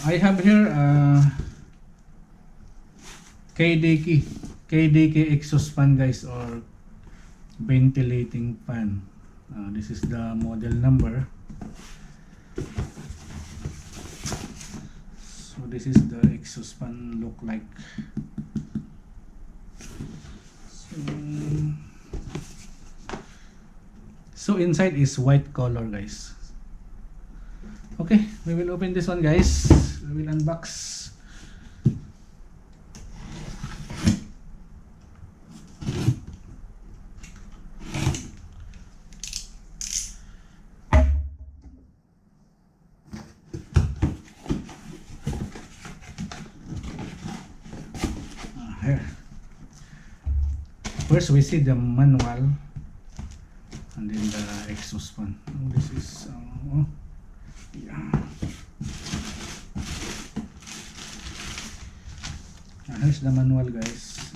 I have here KDK exhaust fan guys, or ventilating fan. This is the model number. So this is the exhaust fan look like. So inside is white color guys. Okay, we will open this one guys. We will unbox. Here. First we see the manual and then the exhaust fan. Oh, this is yeah. Here's the manual guys.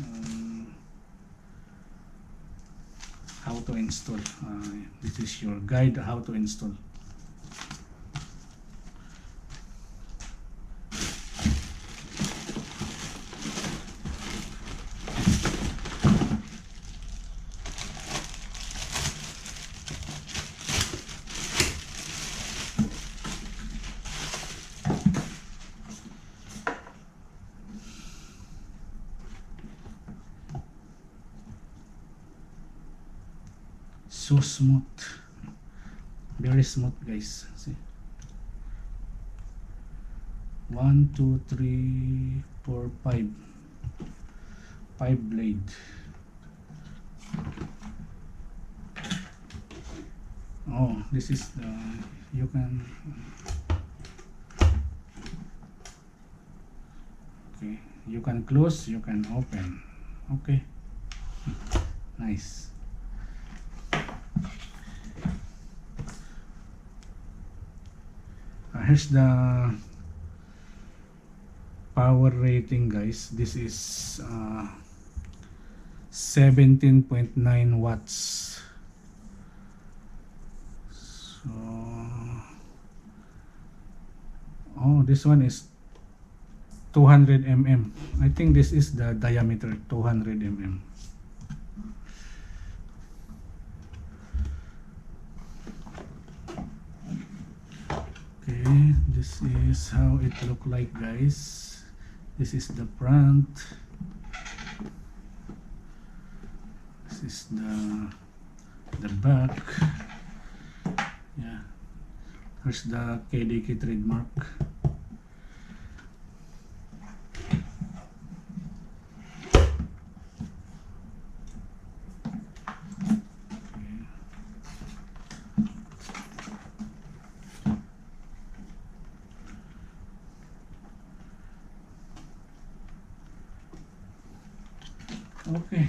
How to install. This is your guide how to install. So smooth, very smooth guys. See, 1 2 3 4 5 blade. Oh, this is the, you can, okay, you can close, you can open. Okay, nice. Here's the power rating guys. This is 17.9 watts. So this one is 200 mm. I think this is the diameter, 200 mm. Okay, this is how it look like guys. This is the front. This is the back. Yeah, here's the KDK trademark. Okay.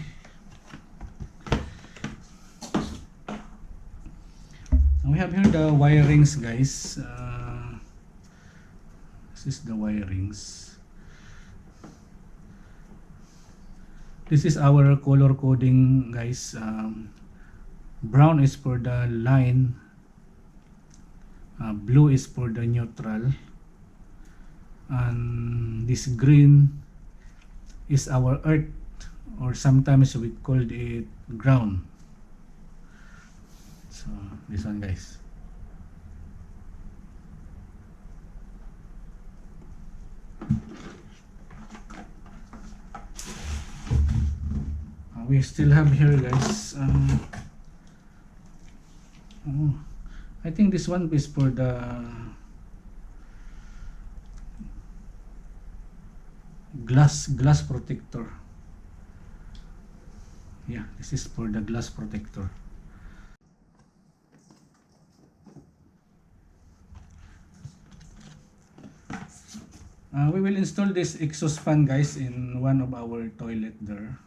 Now we have here the wirings guys. This is the wirings. This is our color coding guys. Brown is for the line, blue is for the neutral, and this green is our earth, or sometimes we called it ground. So this one guys. We still have here guys. I think this one is for the glass protector. Yeah, this is for the glass protector. We will install this exhaust fan guys in one of our toilet there.